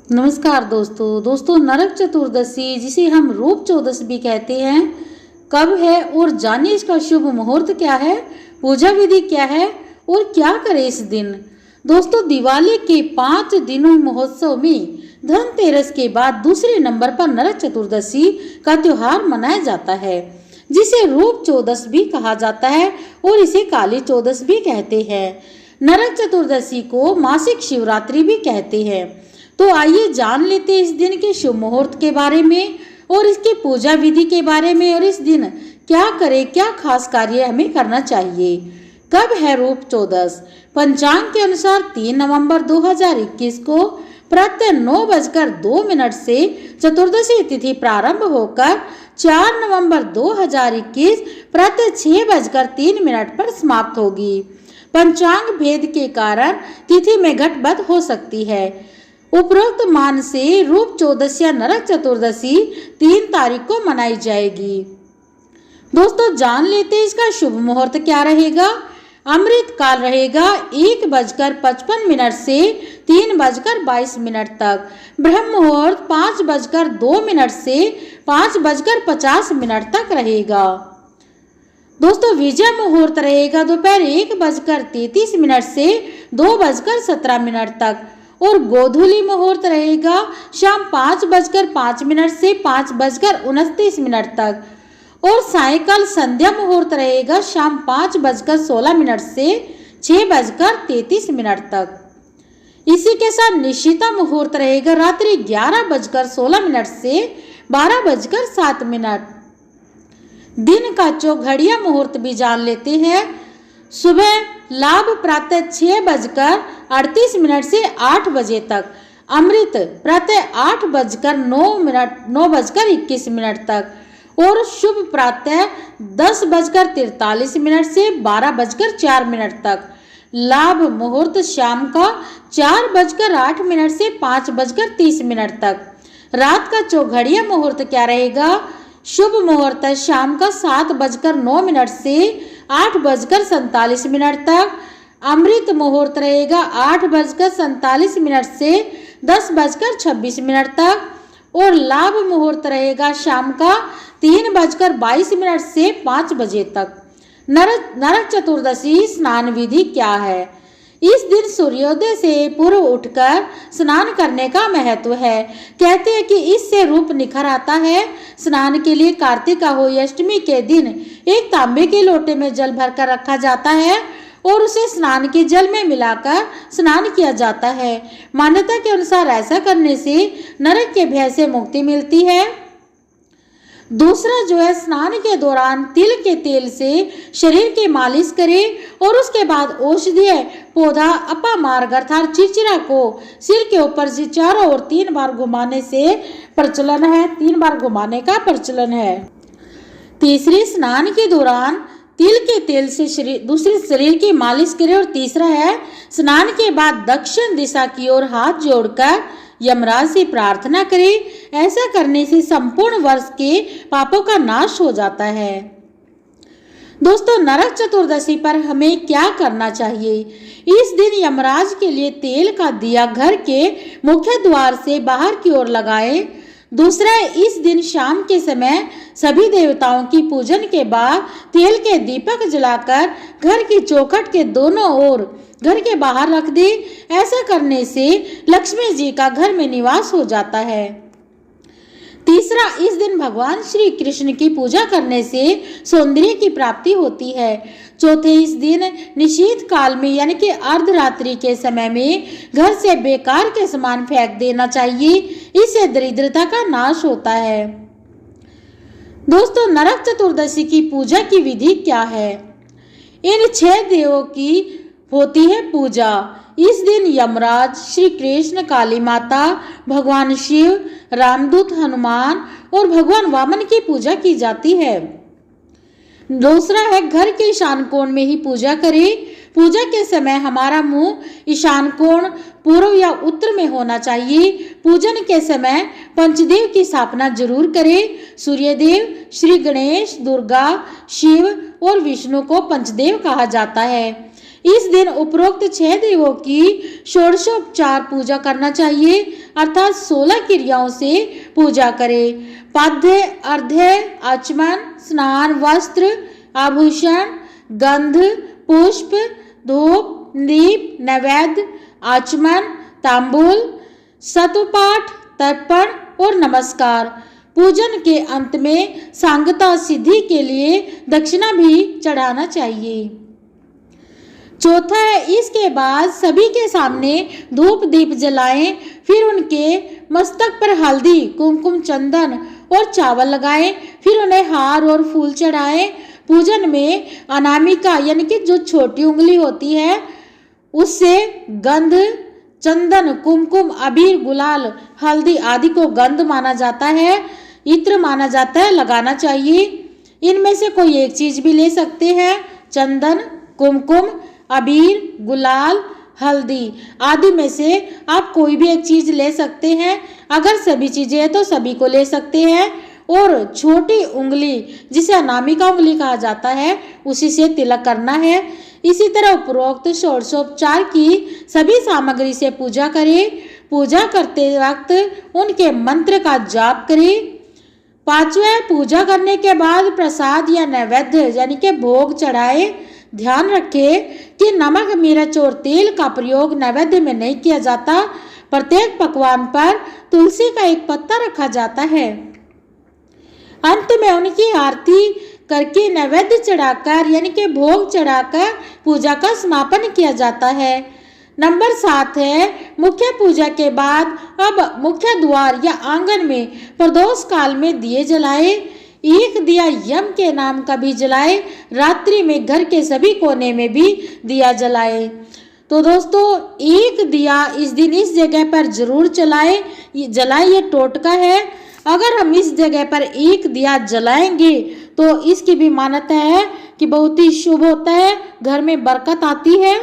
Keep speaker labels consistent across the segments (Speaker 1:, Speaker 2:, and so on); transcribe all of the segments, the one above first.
Speaker 1: नमस्कार दोस्तों नरक चतुर्दशी जिसे हम रूप चौदस भी कहते हैं कब है और जानिए इसका शुभ मुहूर्त क्या है, पूजा विधि क्या है और क्या करें इस दिन। दोस्तों दिवाली के 5 दिनों महोत्सव में धनतेरस के बाद दूसरे नंबर पर नरक चतुर्दशी का त्योहार मनाया जाता है, जिसे रूप चौदस भी कहा जाता है और इसे काली चौदस भी कहते हैं। नरक चतुर्दशी को मासिक शिवरात्रि भी कहते हैं। तो आइए जान लेते हैं इस दिन के शुभ मुहूर्त के बारे में और इसकी पूजा विधि के बारे में, और इस दिन क्या करें, क्या खास कार्य हमें करना चाहिए। कब है रूप चौदस? पंचांग के अनुसार 3 नवंबर 2021 को प्रातः 9:02 से चतुर्दशी तिथि प्रारंभ होकर 4 नवंबर 2021 प्रातः 6:03 पर समाप्त होगी। पंचांग भेद के कारण तिथि में घटबढ़ हो सकती है। उपरोक्त मान से रूप चौदस या नरक चतुर्दशी 3 तारीख को मनाई जाएगी। दोस्तों जान लेते हैं इसका शुभ मुहूर्त क्या रहेगा। अमृत काल रहेगा 1:55 से 3:22 तक। ब्रह्म मुहूर्त 5:02 से 5:50 तक रहेगा। दोस्तों विजय मुहूर्त रहेगा दोपहर 1:33 से 2:17 तक, और गोधूली मुहूर्त रहेगा शाम 5:05 से 5:29 तक, और सायंकाल संध्या मुहूर्त रहेगा शाम 5:16 से 6:33 तक। इसी के साथ निशिता मुहूर्त रहेगा रात्रि 11:16 से 12:07। दिन का चौघड़िया मुहूर्त भी जान लेते हैं। सुबह लाभ प्रातः 6:38 से 8 बजे तक। अमृत प्रातः 9:21 तक, और शुभ प्रातः 10:43 से 12:04 तक। लाभ मुहूर्त शाम का 4:08 से 5:30 तक। रात का चौघड़िया मुहूर्त क्या रहेगा? शुभ मुहूर्त शाम का 7:09 से 8:47 तक। अमृत मुहूर्त रहेगा 8:47 से 10:26 तक, और लाभ मुहूर्त रहेगा शाम का 3:22 से 5 बजे तक। नरक चतुर्दशी स्नान विधि क्या है? इस दिन सूर्योदय से पूर्व उठकर स्नान करने का महत्व है। कहते हैं कि इससे रूप निखर आता है। स्नान के लिए कार्तिका हो अष्टमी के दिन एक तांबे के लोटे में जल भरकर रखा जाता है और उसे स्नान के जल में मिलाकर स्नान किया जाता है। मान्यता के अनुसार ऐसा करने से नरक के भय से मुक्ति मिलती है। दूसरा जो है, स्नान के दौरान तिल के तेल से शरीर की मालिश करें और उसके बाद औषधीय पौधा अपामार्ग अर्थात चिरचिरा को सिर के ऊपर से चारों ओर 3 बार घुमाने से प्रचलन है। 3 बार घुमाने का प्रचलन है। तीसरी, स्नान के दौरान तिल के तेल से दूसरे शरीर की मालिश करें। और तीसरा है, स्नान के बाद दक्षिण दिशा की ओर हाथ जोड़कर यमराज से प्रार्थना करें। ऐसा करने से संपूर्ण वर्ष के पापों का नाश हो जाता है। दोस्तों नरक चतुर्दशी पर हमें क्या करना चाहिए? इस दिन यमराज के लिए तेल का दिया घर के मुख्य द्वार से बाहर की ओर लगाएं। दूसरा, इस दिन शाम के समय सभी देवताओं की पूजन के बाद तेल के दीपक जलाकर घर की चौखट के दोनों ओर घर के बाहर रख दे। ऐसा करने से लक्ष्मी जी का घर में निवास हो जाता है। तीसरा, इस दिन भगवान श्री कृष्ण की पूजा करने से सौंदर्य की प्राप्ति होती है। चौथे, इस दिन निशीथ काल में यानी कि अर्धरात्रि के समय में घर से बेकार के सामान फेंक देना चाहिए। इससे दरिद्रता का नाश होता है। दोस्तों नरक चतुर्दशी की पूजा की विधि क्या है? इन 6 देवों की होती है पूजा। इस दिन यमराज, श्री कृष्ण, काली माता, भगवान शिव, रामदूत हनुमान और भगवान वामन की पूजा की जाती है। दूसरा है, घर के ईशान कोण में ही पूजा करें। पूजा के समय हमारा मुंह ईशान कोण पूर्व या उत्तर में होना चाहिए। पूजन के समय पंचदेव की स्थापना जरूर करें। सूर्यदेव, श्री गणेश, दुर्गा, शिव और विष्णु को पंचदेव कहा जाता है। इस दिन उपरोक्त 6 देवों की षोडशोपचार पूजा करना चाहिए। अर्थात 16 क्रियाओं से पूजा करें। पाद्य, अर्घ्य, आचमन, स्नान, वस्त्र, आभूषण, गंध, पुष्प, धूप, दीप, नैवेद्य, आचमन, तांबूल, सतपाठ, तर्पण और नमस्कार। पूजन के अंत में सांगता सिद्धि के लिए दक्षिणा भी चढ़ाना चाहिए। चौथा है, इसके बाद सभी के सामने धूप दीप जलाएं, फिर उनके मस्तक पर हल्दी, कुमकुम, चंदन और चावल लगाएं, फिर उन्हें हार और फूल चढ़ाएं। पूजन में अनामिका यानी कि जो छोटी उंगली होती है उससे गंध, चंदन, कुमकुम, अबीर, गुलाल, हल्दी आदि को गंध माना जाता है, इत्र माना जाता है, लगाना चाहिए। इनमें से कोई एक चीज भी ले सकते हैं। चंदन, कुमकुम, अबीर, गुलाल, हल्दी आदि में से आप कोई भी एक चीज ले सकते हैं। अगर सभी चीजें हैं तो सभी को ले सकते हैं। और छोटी उंगली जिसे अनामिका उंगली कहा जाता है उसी से तिलक करना है। इसी तरह उपरोक्त षोडशोपचार की सभी सामग्री से पूजा करें। पूजा करते वक्त उनके मंत्र का जाप करें। पांचवा, पूजा करने के बाद प्रसाद या नैवेद्य यानी कि भोग चढ़ाए। ध्यान रखें कि नमक, मिर्च और तेल का प्रयोग नैवेद्य में नहीं किया जाता। प्रत्येक पकवान पर तुलसी का एक पत्ता रखा जाता है। अंत में उनकी आरती करके नैवेद्य चढ़ाकर यानी कि भोग चढ़ाकर पूजा का समापन किया जाता है। नंबर 7 है, मुख्य पूजा के बाद अब मुख्य द्वार या आंगन में प्रदोष काल में दिए जलाए। एक दिया यम के नाम का भी जलाए। रात्रि में घर के सभी कोने में भी दिया जलाए। तो दोस्तों, एक दिया इस दिन इस जगह पर जरूर जलाए। ये टोटका है। अगर हम इस जगह पर एक दिया जलाएंगे तो इसकी भी मान्यता है कि बहुत ही शुभ होता है, घर में बरकत आती है।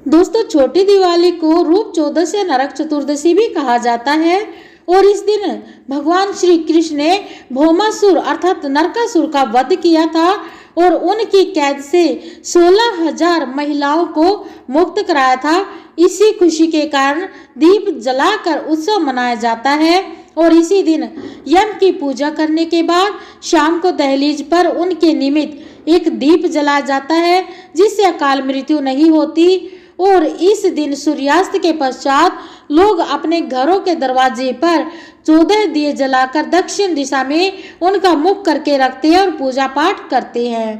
Speaker 1: दोस्तों, छोटी दिवाली को रूप चौदस या नरक चतुर्दशी भी कहा जाता है और इस दिन भगवान श्री कृष्ण ने भौमासुर अर्थात नरकासुर का वध किया था और उनकी कैद से 16,000 महिलाओं को मुक्त कराया था। इसी खुशी के कारण दीप जलाकर उत्सव मनाया जाता है और इसी दिन यम की पूजा करने के बाद शाम को दहलीज पर उनके निमित्त एक दीप जलाया जाता है जिससे अकाल मृत्यु नहीं होती। और इस दिन सूर्यास्त के पश्चात लोग अपने घरों के दरवाजे पर 14 दिए जलाकर दक्षिण दिशा में उनका मुख करके रखते हैं और पूजा पाठ करते हैं।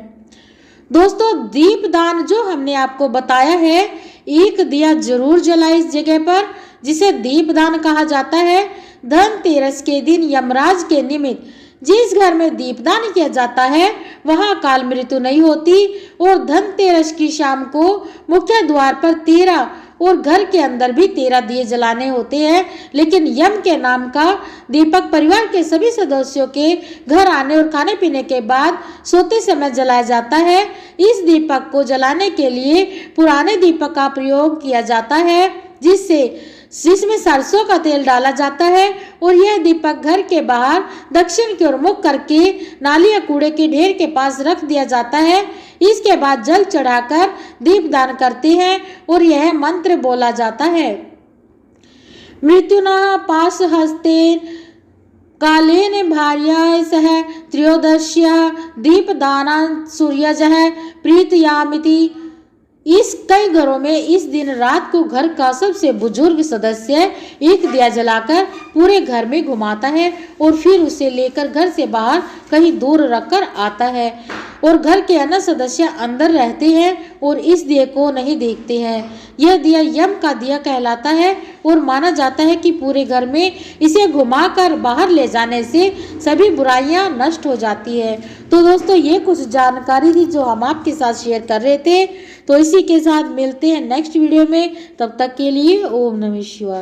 Speaker 1: दोस्तों, दीपदान जो हमने आपको बताया है, एक दिया जरूर जलाए इस जगह पर जिसे दीपदान कहा जाता है। धनतेरस के दिन यमराज के निमित्त जिस घर में दीपदान किया जाता है वहां अकाल मृत्यु नहीं होती। और धनतेरस की शाम को मुख्य द्वार पर 13 और घर के अंदर भी 13 दिए जलाने होते हैं, लेकिन यम के नाम का दीपक परिवार के सभी सदस्यों के घर आने और खाने पीने के बाद सोते समय जलाया जाता है। इस दीपक को जलाने के लिए पुराने दीपक का प्रयोग किया जाता है जिसमें सरसों का तेल डाला जाता है और यह दीपक घर के बाहर दक्षिण की ओर मुख करके नाली या कूड़े के ढेर के पास रख दिया जाता है। इसके बाद जल चढ़ाकर दीपदान करते हैं और यह मंत्र बोला जाता है, मृत्युना पास हस्तेन कालेन भार्याय सह त्रयोदश्या दीपदाना सूर्यजः प्रीतयामिति। इस कई घरों में इस दिन रात को घर का सबसे बुजुर्ग सदस्य एक दिया जलाकर पूरे घर में घुमाता है और फिर उसे लेकर घर से बाहर कहीं दूर रखकर आता है और घर के अन्य सदस्य अंदर रहते हैं और इस दिए को नहीं देखते हैं। यह दिया यम का दिया कहलाता है और माना जाता है कि पूरे घर में इसे घुमाकर बाहर ले जाने से सभी बुराइयां नष्ट हो जाती है। तो दोस्तों, ये कुछ जानकारी थी जो हम आपके साथ शेयर कर रहे थे। तो इसी के साथ मिलते हैं नेक्स्ट वीडियो में। तब तक के लिए ओम नमः शिवाय।